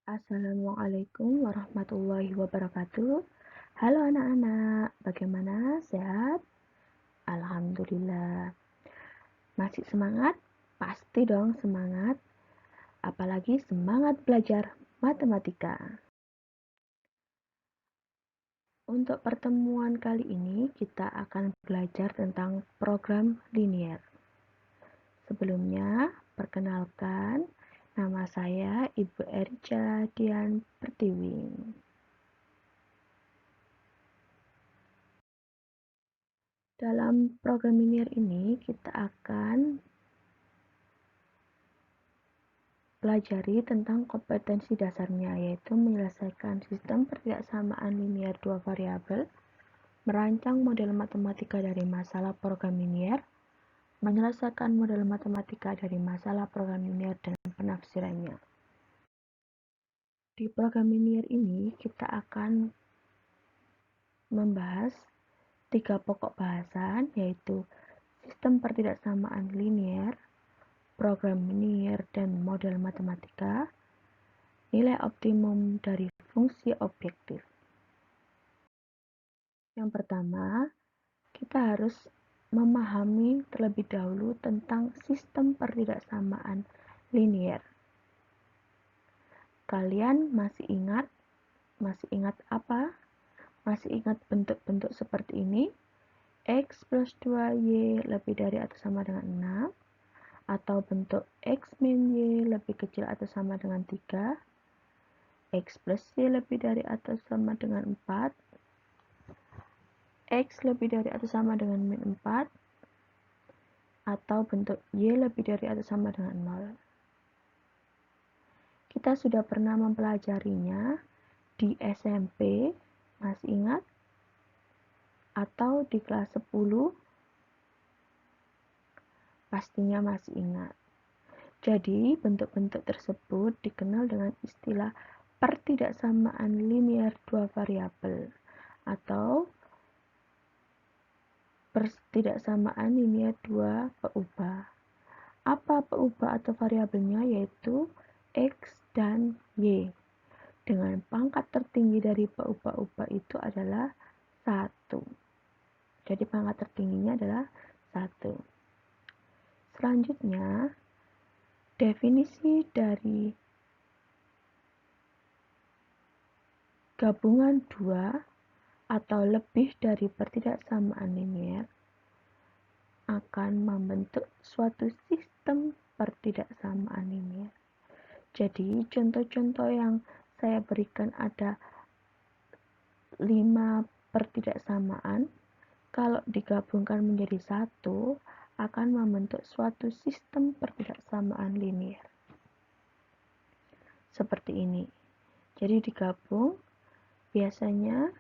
Assalamualaikum warahmatullahi wabarakatuh. Halo anak-anak, bagaimana? Sehat? Alhamdulillah. Masih semangat? Pasti dong semangat. Apalagi semangat belajar matematika. Untuk pertemuan kali ini, kita akan belajar tentang program linier. Sebelumnya, perkenalkan, nama saya Ibu Erja Dian Pertiwi. Dalam program linier ini, kita akan pelajari tentang kompetensi dasarnya, yaitu menyelesaikan sistem pertidaksamaan linier dua variabel, merancang model matematika dari masalah program linier, menyelesaikan model matematika dari masalah program linier dan penafsirannya. Di program linier ini, kita akan membahas 3 pokok bahasan, yaitu sistem pertidaksamaan linier, program linier, dan model matematika, nilai optimum dari fungsi objektif. Yang pertama, kita harus memahami terlebih dahulu tentang sistem pertidaksamaan linier. Kalian masih ingat? Masih ingat apa? Masih ingat bentuk-bentuk seperti ini? X plus 2Y lebih dari atau sama dengan 6, atau bentuk X min Y lebih kecil atau sama dengan 3, X plus Y lebih dari atau sama dengan 4, X lebih dari atau sama dengan min 4, atau bentuk Y lebih dari atau sama dengan 0. Kita sudah pernah mempelajarinya di SMP, masih ingat? Atau di kelas 10, pastinya masih ingat. Jadi, bentuk-bentuk tersebut dikenal dengan istilah pertidaksamaan linier dua variabel atau pertidaksamaan linier dua peubah. Apa peubah atau variabelnya? Yaitu X dan Y. Dengan pangkat tertinggi dari peubah-ubah itu adalah 1. Jadi pangkat tertingginya adalah 1. Selanjutnya, definisi dari gabungan 2 atau lebih dari pertidaksamaan linier akan membentuk suatu sistem pertidaksamaan linier. Jadi, contoh-contoh yang saya berikan ada 5 pertidaksamaan. Kalau digabungkan menjadi 1, akan membentuk suatu sistem pertidaksamaan linier. Seperti ini. Jadi digabung biasanya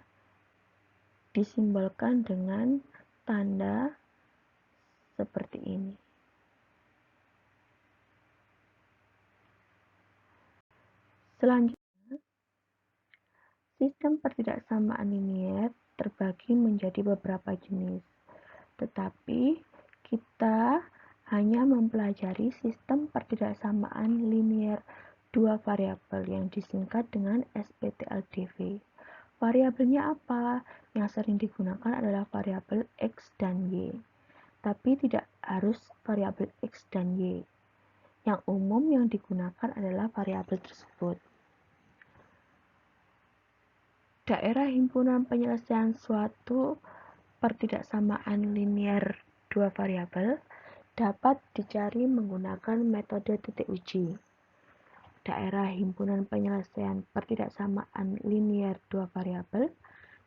disimbolkan dengan tanda seperti ini. Selanjutnya, sistem pertidaksamaan linier terbagi menjadi beberapa jenis, tetapi kita hanya mempelajari sistem pertidaksamaan linier dua variabel yang disingkat dengan SPTLDV. Variabelnya apa? Yang sering digunakan adalah variabel X dan Y, tapi tidak harus variabel X dan Y. Yang umum yang digunakan adalah variabel tersebut. Daerah himpunan penyelesaian suatu pertidaksamaan linier dua variabel dapat dicari menggunakan metode titik uji. Daerah himpunan penyelesaian pertidaksamaan linier dua variabel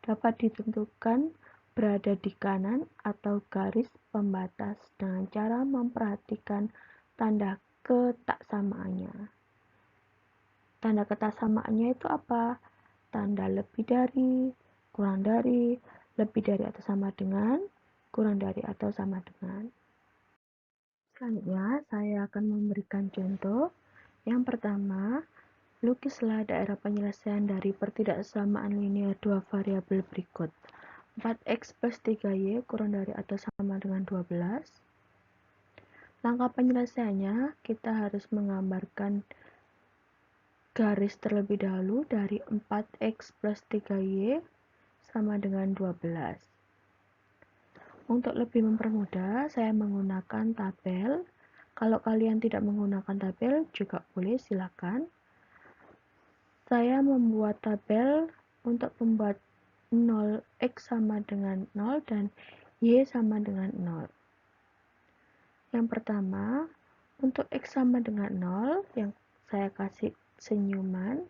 dapat ditentukan berada di kanan atau garis pembatas dengan cara memperhatikan tanda ketaksamaannya. Tanda ketaksamaannya itu apa? Tanda lebih dari, kurang dari, lebih dari atau sama dengan, kurang dari atau sama dengan. Selanjutnya, saya akan memberikan contoh. Yang pertama, lukislah daerah penyelesaian dari pertidaksamaan linier dua variabel berikut. 4x plus 3y kurang dari atau sama dengan 12. Langkah penyelesaiannya, kita harus menggambarkan garis terlebih dahulu dari 4x plus 3y sama dengan 12. Untuk lebih mempermudah, saya menggunakan tabel. Kalau kalian tidak menggunakan tabel, juga boleh, silakan. Saya membuat tabel untuk membuat 0x sama dengan 0 dan y sama dengan 0. Yang pertama, untuk x sama dengan 0, yang saya kasih senyuman,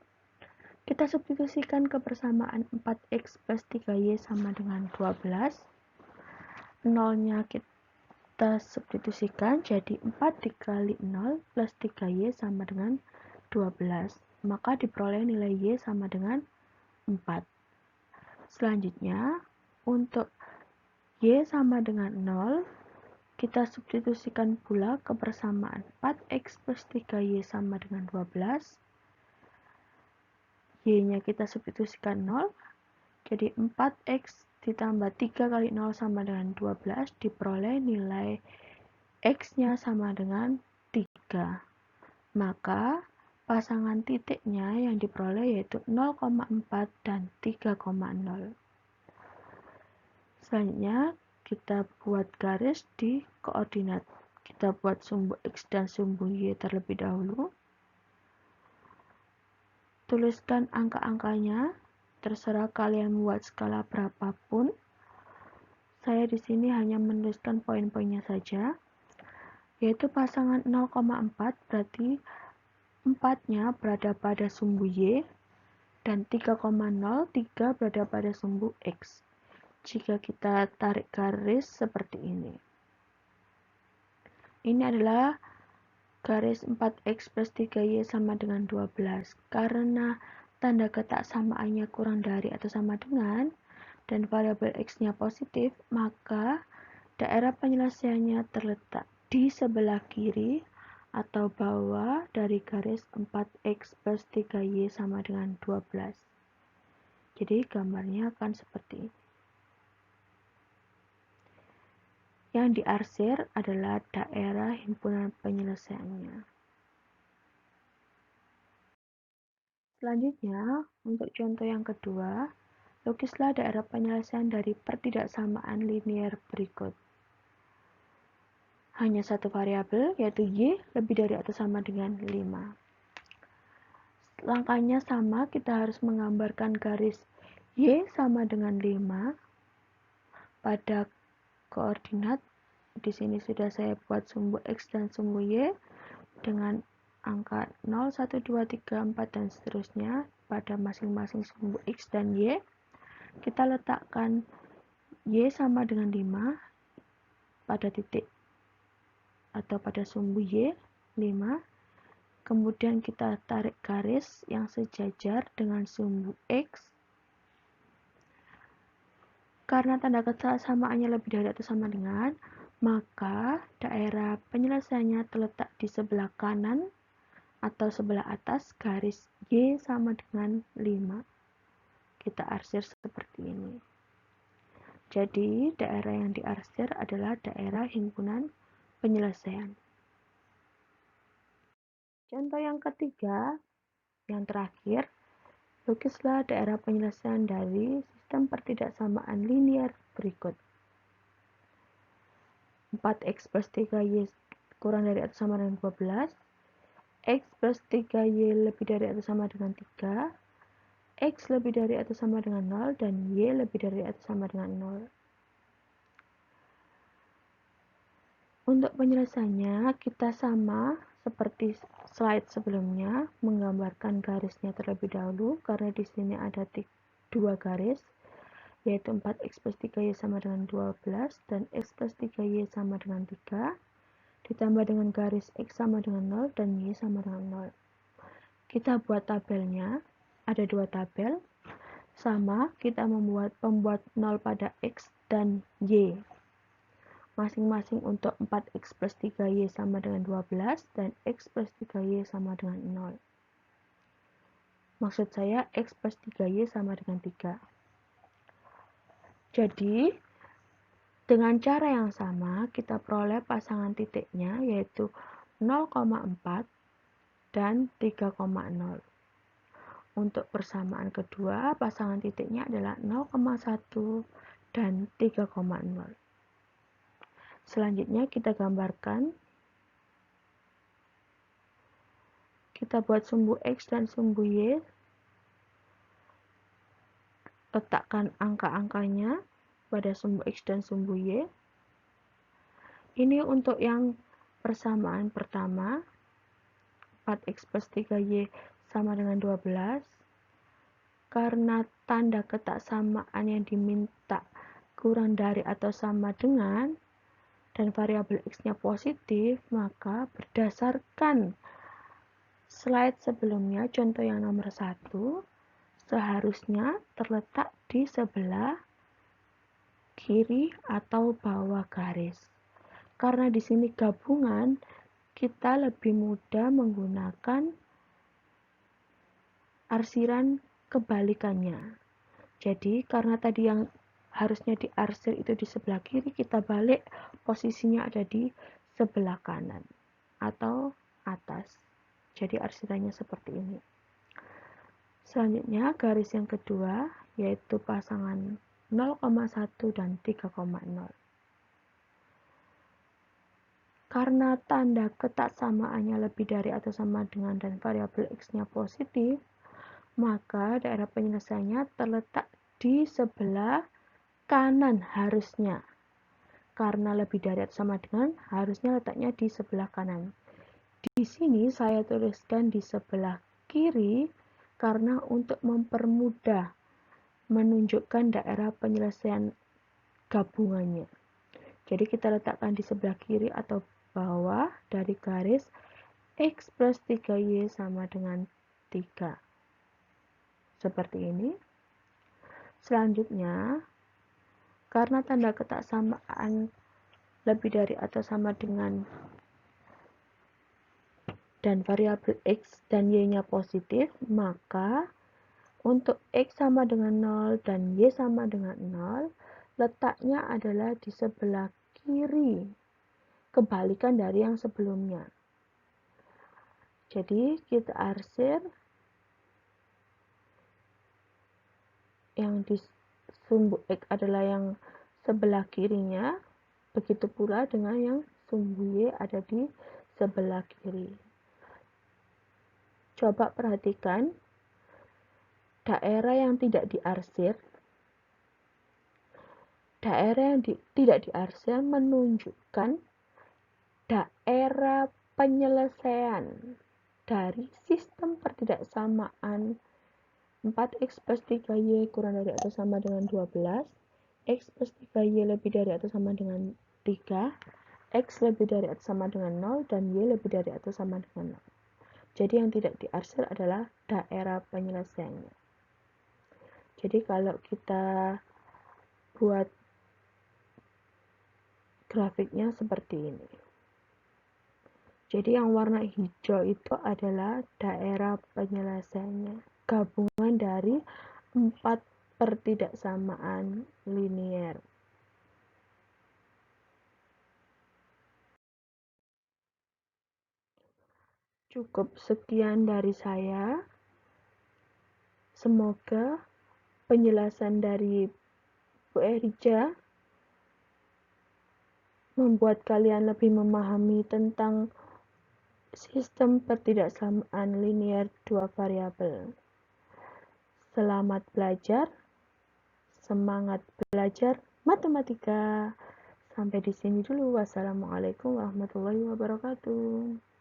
kita substitusikan kebersamaan 4x plus 3y sama dengan 12. 0-nya kita substitusikan jadi 4 dikali 0 plus 3y sama dengan 12. Maka diperoleh nilai y sama dengan 4. Selanjutnya, untuk y sama dengan 0, kita substitusikan pula kebersamaan 4x plus 3y sama dengan 12. Y-nya kita substitusikan 0, jadi 4x ditambah 3 kali 0 sama dengan 12, diperoleh nilai x-nya sama dengan 3. Maka pasangan titiknya yang diperoleh yaitu 0,4 dan 3,0. Selanjutnya kita buat garis di koordinat. Kita buat sumbu x dan sumbu y terlebih dahulu. Tuliskan angka-angkanya, terserah kalian buat skala berapapun. Saya di sini hanya menuliskan poin-poinnya saja, yaitu pasangan 0,4 berarti 4-nya berada pada sumbu y, dan 3,03 berada pada sumbu x. Jika kita tarik garis seperti ini. Ini adalah garis 4x plus 3y sama dengan 12. Karena tanda ketak samaannya kurang dari atau sama dengan, dan variabel x-nya positif, maka daerah penyelesaiannya terletak di sebelah kiri atau bawah dari garis 4x plus 3y sama dengan 12. Jadi gambarnya akan seperti ini. Yang diarsir adalah daerah himpunan penyelesaiannya. Selanjutnya, untuk contoh yang kedua, lukislah daerah penyelesaian dari pertidaksamaan linear berikut. Hanya satu variabel, yaitu y lebih dari atau sama dengan 5. Langkahnya sama, kita harus menggambarkan garis y sama dengan 5 pada koordinat. Di sini sudah saya buat sumbu x dan sumbu y dengan angka 0, 1, 2, 3, 4, dan seterusnya pada masing-masing sumbu x dan y. Kita letakkan y sama dengan 5 pada titik atau pada sumbu y 5. Kemudian kita tarik garis yang sejajar dengan sumbu x. Karena tanda kesamaannya lebih dari atau sama dengan, maka daerah penyelesaiannya terletak di sebelah kanan atau sebelah atas garis y sama dengan 5. Kita arsir seperti ini. Jadi, daerah yang diarsir adalah daerah himpunan penyelesaian. Contoh yang ketiga, yang terakhir, lukislah daerah penyelesaian dari sistem pertidaksamaan linear berikut. 4x plus 3y kurang dari atau sama dengan 12, x plus 3y lebih dari atau sama dengan 3, x lebih dari atau sama dengan 0, dan y lebih dari atau sama dengan 0. Untuk penyelesaiannya, kita sama seperti slide sebelumnya, menggambarkan garisnya terlebih dahulu, karena di sini ada 2 garis, yaitu 4x plus 3y sama dengan 12, dan x plus 3y sama dengan 3, ditambah dengan garis x sama dengan 0, dan y sama dengan 0. Kita buat tabelnya, ada 2 tabel, sama kita membuat pembuat 0 pada x dan y. Masing-masing untuk 4x plus 3y sama dengan 12 dan x plus 3y sama dengan 0. Maksud saya x plus 3y sama dengan 3. Jadi, dengan cara yang sama, kita peroleh pasangan titiknya yaitu 0,4 dan 3,0. Untuk persamaan kedua, pasangan titiknya adalah 0,1 dan 3,0. Selanjutnya kita gambarkan. Kita buat sumbu X dan sumbu Y. Letakkan angka-angkanya pada sumbu X dan sumbu Y. Ini untuk yang persamaan pertama, 4X plus 3Y sama dengan 12. Karena tanda ketaksamaan yang diminta kurang dari atau sama dengan, dan variabel X-nya positif, maka berdasarkan slide sebelumnya, contoh yang nomor 1, seharusnya terletak di sebelah kiri atau bawah garis. Karena di sini gabungan, kita lebih mudah menggunakan arsiran kebalikannya. Jadi karena tadi yang harusnya diarsir itu di sebelah kiri, kita balik posisinya ada di sebelah kanan atau atas. Jadi arsirannya seperti ini. Selanjutnya garis yang kedua yaitu pasangan 0,1 dan 3,0. Karena tanda ketaksamaannya lebih dari atau sama dengan dan variabel X-nya positif, maka daerah penyelesaiannya terletak di sebelah kanan harusnya. Karena lebih dari atau sama dengan, harusnya letaknya di sebelah kanan. Di sini saya tuliskan di sebelah kiri karena untuk mempermudah menunjukkan daerah penyelesaian gabungannya. Jadi kita letakkan di sebelah kiri atau bawah dari garis X plus 3Y sama dengan 3. Seperti ini. Selanjutnya, karena tanda ketaksamaan lebih dari atau sama dengan dan variabel X dan Y-nya positif, maka untuk X sama dengan 0 dan Y sama dengan 0, letaknya adalah di sebelah kiri, kebalikan dari yang sebelumnya. Jadi kita arsir yang di sumbu X adalah yang sebelah kirinya, begitu pula dengan yang sumbu Y ada di sebelah kiri. Coba perhatikan daerah yang tidak diarsir. Daerah yang tidak diarsir menunjukkan daerah penyelesaian dari sistem pertidaksamaan 4X plus 3Y kurang dari atau sama dengan 12, X plus 3Y lebih dari atau sama dengan 3, X lebih dari atau sama dengan 0, dan Y lebih dari atau sama dengan 0. Jadi yang tidak diarsir adalah daerah penyelesaiannya. Jadi kalau kita buat grafiknya seperti ini. Jadi yang warna hijau itu adalah daerah penyelesaiannya. Gabungan dari 4 pertidaksamaan linier. Cukup sekian dari saya. Semoga penjelasan dari Bu Erija membuat kalian lebih memahami tentang sistem pertidaksamaan linier dua variabel. Selamat belajar, semangat belajar matematika. Sampai di sini dulu. Wassalamualaikum warahmatullahi wabarakatuh.